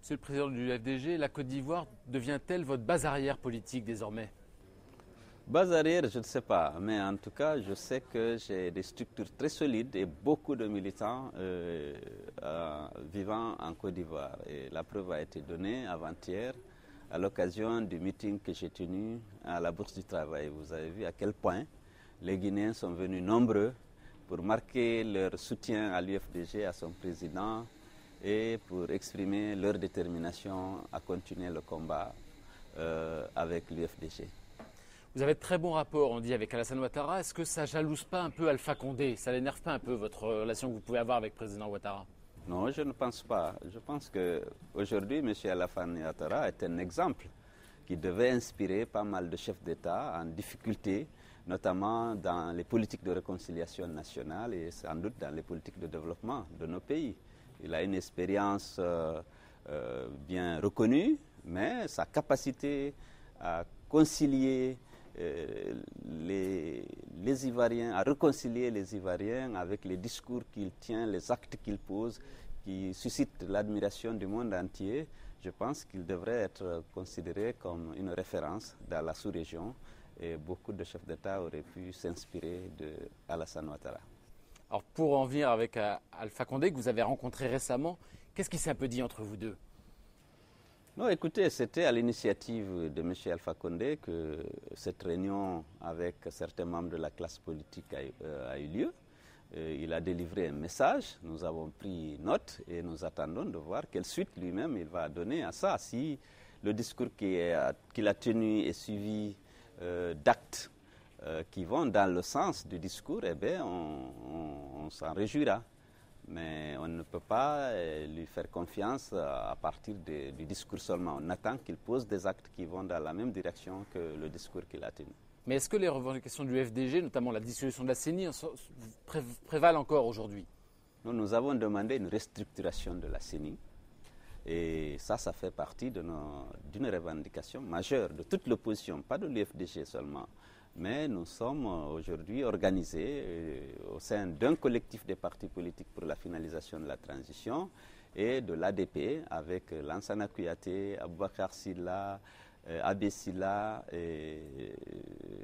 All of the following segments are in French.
Monsieur le Président du FDG, la Côte d'Ivoire devient-elle votre base arrière politique désormais? Base arrière, je ne sais pas, mais en tout cas, je sais que j'ai des structures très solides et beaucoup de militants vivant en Côte d'Ivoire. Et la preuve a été donnée avant-hier à l'occasion du meeting que j'ai tenu à la Bourse du Travail. Vous avez vu à quel point les Guinéens sont venus nombreux pour marquer leur soutien à l'UFDG, à son président, et pour exprimer leur détermination à continuer le combat avec l'UFDG. Vous avez de très bons rapports, on dit, avec Alassane Ouattara. Est-ce que ça jalouse pas un peu Alpha Condé? Ça l'énerve pas un peu, votre relation que vous pouvez avoir avec le président Ouattara? Non, je ne pense pas. Je pense qu'aujourd'hui, M. Alassane Ouattara est un exemple qui devait inspirer pas mal de chefs d'État en difficulté, notamment dans les politiques de réconciliation nationale et sans doute dans les politiques de développement de nos pays. Il a une expérience bien reconnue, mais sa capacité à concilier les Ivoiriens, à réconcilier les Ivoiriens avec les discours qu'il tient, les actes qu'il pose, qui suscitent l'admiration du monde entier, je pense qu'il devrait être considéré comme une référence dans la sous-région et beaucoup de chefs d'État auraient pu s'inspirer d'Alassane Ouattara. Alors pour en venir avec Alpha Condé, que vous avez rencontré récemment, qu'est-ce qui s'est un peu dit entre vous deux? Non, écoutez, c'était à l'initiative de M. Alpha Condé que cette réunion avec certains membres de la classe politique a eu lieu. Il a délivré un message, nous avons pris note et nous attendons de voir quelle suite lui-même il va donner à ça. Si le discours qu'il a tenu est suivi d'actes qui vont dans le sens du discours, eh bien, on s'en réjouira. Mais on ne peut pas lui faire confiance à partir du discours seulement. On attend qu'il pose des actes qui vont dans la même direction que le discours qu'il a tenu. Mais est-ce que les revendications du FDG, notamment la dissolution de la CENI, prévalent encore aujourd'hui? Nous avons demandé une restructuration de la CENI. Et ça fait partie d'une revendication majeure de toute l'opposition, pas de l'UFDG seulement. Mais nous sommes aujourd'hui organisés au sein d'un collectif des partis politiques pour la finalisation de la transition et de l'ADP avec Lansana Kouyaté, Aboubakar Sylla, Abbé Sylla,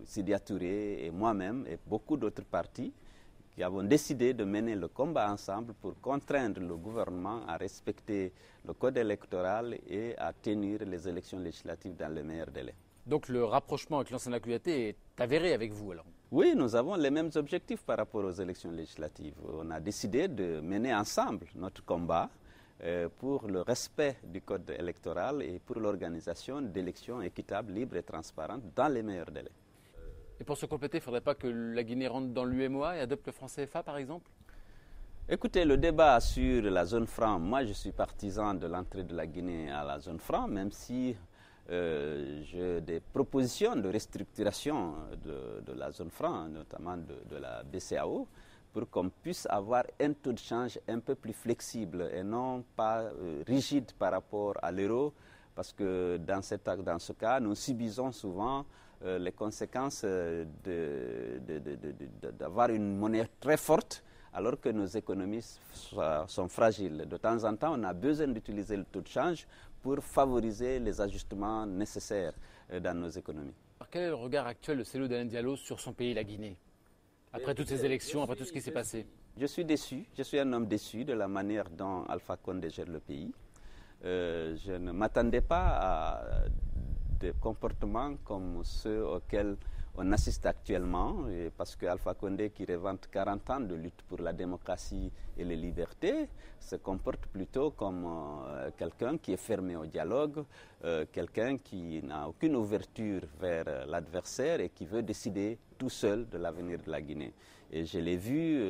Sidia Touré et moi-même et beaucoup d'autres partis qui avons décidé de mener le combat ensemble pour contraindre le gouvernement à respecter le code électoral et à tenir les élections législatives dans les meilleurs délais. Donc le rapprochement avec Lansana Kouyaté est avéré avec vous alors? Oui, nous avons les mêmes objectifs par rapport aux élections législatives. On a décidé de mener ensemble notre combat pour le respect du code électoral et pour l'organisation d'élections équitables, libres et transparentes dans les meilleurs délais. Et pour se compléter, il ne faudrait pas que la Guinée rentre dans l'UEMOA et adopte le franc CFA par exemple? Écoutez, le débat sur la zone franc, moi je suis partisan de l'entrée de la Guinée à la zone franc, même si j'ai des propositions de restructuration de la zone franc, notamment de la BCEAO, pour qu'on puisse avoir un taux de change un peu plus flexible et non pas rigide par rapport à l'euro, parce que dans ce cas, nous subissons souvent les conséquences d'avoir une monnaie très forte alors que nos économies sont fragiles. De temps en temps, on a besoin d'utiliser le taux de change pour favoriser les ajustements nécessaires dans nos économies. Alors, quel est le regard actuel de Cellou Dalein Diallo sur son pays, la Guinée, après toutes ces élections, après tout ce qui s'est passé? Je suis déçu, je suis un homme déçu de la manière dont Alpha Condé gère le pays. Je ne m'attendais pas à des comportements comme ceux auxquels on assiste actuellement, parce que Alpha Condé, qui revendique 40 ans de lutte pour la démocratie et les libertés, se comporte plutôt comme quelqu'un qui est fermé au dialogue, quelqu'un qui n'a aucune ouverture vers l'adversaire et qui veut décider tout seul de l'avenir de la Guinée. Et je l'ai vu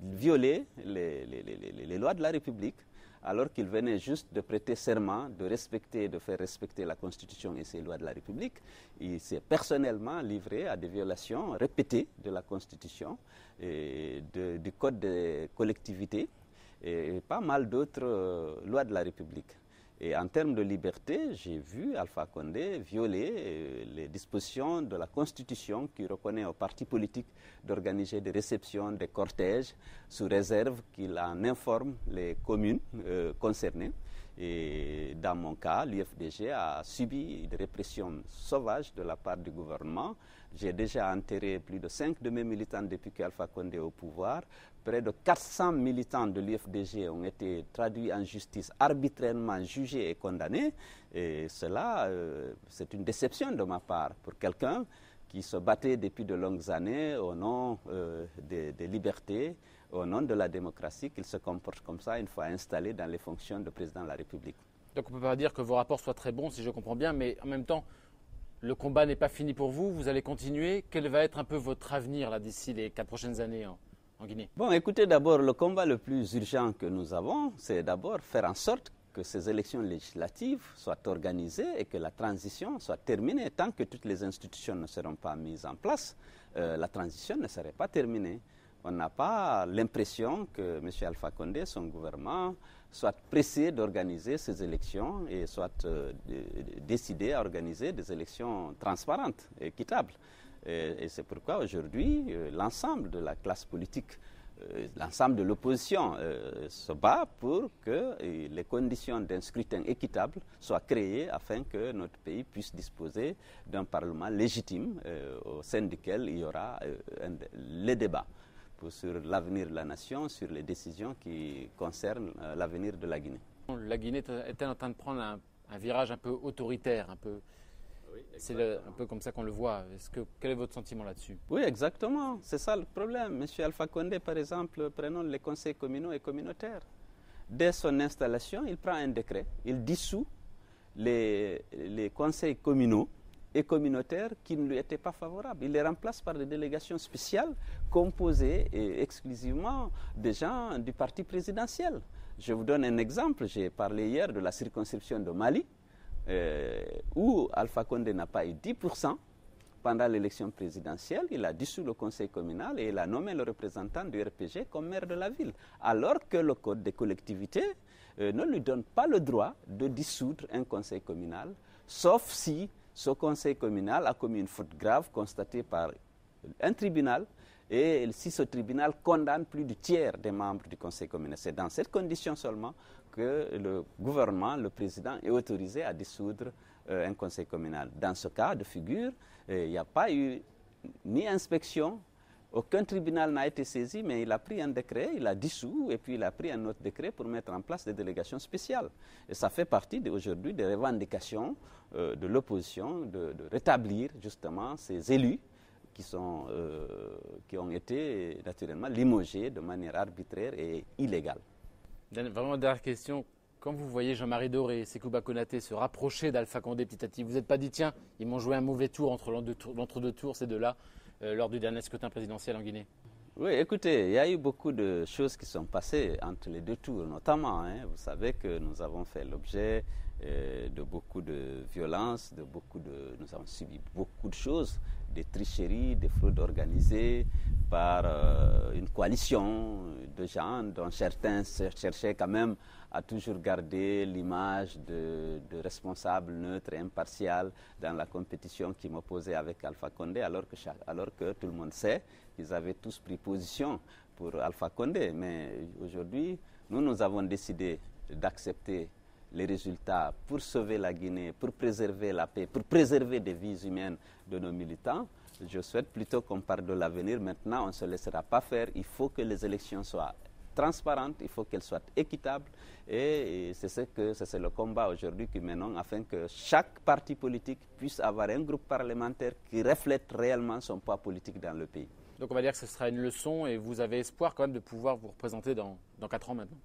violer les lois de la République alors qu'il venait juste de prêter serment, de respecter, de faire respecter la Constitution et ses lois de la République. Il s'est personnellement livré à des violations répétées de la Constitution et du Code des collectivités et pas mal d'autres lois de la République. Et en termes de liberté, j'ai vu Alpha Condé violer les dispositions de la Constitution qui reconnaît aux partis politiques d'organiser des réceptions, des cortèges, sous réserve qu'il en informe les communes concernées. Et dans mon cas, l'UFDG a subi des répressions sauvages de la part du gouvernement. J'ai déjà enterré plus de 5 de mes militants depuis qu'Alpha Condé est au pouvoir. Près de 400 militants de l'UFDG ont été traduits en justice, arbitrairement jugés et condamnés. Et cela, c'est une déception de ma part pour quelqu'un qui se battait depuis de longues années au nom des libertés, au nom de la démocratie, qu'il se comporte comme ça une fois installé dans les fonctions de président de la République. Donc on ne peut pas dire que vos rapports soient très bons, si je comprends bien, mais en même temps, le combat n'est pas fini pour vous, vous allez continuer. Quel va être un peu votre avenir là, d'ici les 4 prochaines années en Guinée? Bon, écoutez, d'abord, le combat le plus urgent que nous avons, c'est d'abord faire en sorte que ces élections législatives soient organisées et que la transition soit terminée. Tant que toutes les institutions ne seront pas mises en place, la transition ne serait pas terminée. On n'a pas l'impression que M. Alpha Condé, son gouvernement, soit pressé d'organiser ces élections et soit décidé à organiser des élections transparentes et équitables. Et c'est pourquoi aujourd'hui, l'ensemble de la classe politique, l'ensemble de l'opposition se bat pour que les conditions d'un scrutin équitable soient créées afin que notre pays puisse disposer d'un parlement légitime au sein duquel il y aura les débats sur l'avenir de la nation, sur les décisions qui concernent l'avenir de la Guinée. La Guinée est-elle en train de prendre un virage un peu autoritaire, un peu... Oui, c'est un peu comme ça qu'on le voit. Quel est votre sentiment là-dessus? Oui, exactement. C'est ça le problème. Monsieur Alpha Condé, par exemple, prenons les conseils communaux et communautaires. Dès son installation, il prend un décret. Il dissout les conseils communaux et communautaires qui ne lui étaient pas favorables. Il les remplace par des délégations spéciales composées exclusivement des gens du parti présidentiel. Je vous donne un exemple. J'ai parlé hier de la circonscription de Mali, où Alpha Condé n'a pas eu 10% pendant l'élection présidentielle. Il a dissous le conseil communal et il a nommé le représentant du RPG comme maire de la ville. Alors que le code des collectivités ne lui donne pas le droit de dissoudre un conseil communal, sauf si ce conseil communal a commis une faute grave constatée par un tribunal et si ce tribunal condamne plus du tiers des membres du conseil communal. C'est dans cette condition seulement que le gouvernement, le président, est autorisé à dissoudre un conseil communal. Dans ce cas de figure, il n'y a pas eu ni inspection, aucun tribunal n'a été saisi, mais il a pris un décret, il a dissous et puis il a pris un autre décret pour mettre en place des délégations spéciales. Et ça fait partie aujourd'hui des revendications de l'opposition de rétablir justement ces élus qui ont été naturellement limogés de manière arbitraire et illégale. Vraiment, dernière question. Quand vous voyez Jean-Marie Doré et Sékouba Konaté se rapprocher d'Alpha Condé petit à petit, vous n'êtes pas dit, tiens, ils m'ont joué un mauvais tour entre l'entre-deux tours, ces deux-là, lors du dernier scrutin présidentiel en Guinée? Oui, écoutez, il y a eu beaucoup de choses qui sont passées entre les deux tours, notamment. Vous savez que nous avons fait l'objet de beaucoup de violences, nous avons subi beaucoup de choses, des tricheries, des fraudes organisées par une coalition de gens dont certains cherchaient quand même à toujours garder l'image de responsables neutres et impartial dans la compétition qui m'opposait avec Alpha Condé, alors que tout le monde sait qu'ils avaient tous pris position pour Alpha Condé. Mais aujourd'hui, nous avons décidé d'accepter les résultats pour sauver la Guinée, pour préserver la paix, pour préserver des vies humaines de nos militants. Je souhaite plutôt qu'on parle de l'avenir. Maintenant, on ne se laissera pas faire. Il faut que les élections soient transparentes, il faut qu'elles soient équitables. Et c'est le combat aujourd'hui que menons afin que chaque parti politique puisse avoir un groupe parlementaire qui reflète réellement son poids politique dans le pays. Donc on va dire que ce sera une leçon et vous avez espoir quand même de pouvoir vous représenter dans 4 ans maintenant?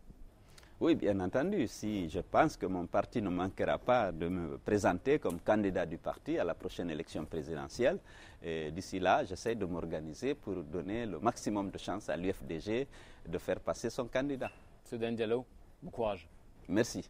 Oui, bien entendu. Si je pense que mon parti ne manquera pas de me présenter comme candidat du parti à la prochaine élection présidentielle. Et d'ici là, j'essaie de m'organiser pour donner le maximum de chance à l'UFDG de faire passer son candidat. Soudan Diallo, bon courage. Merci.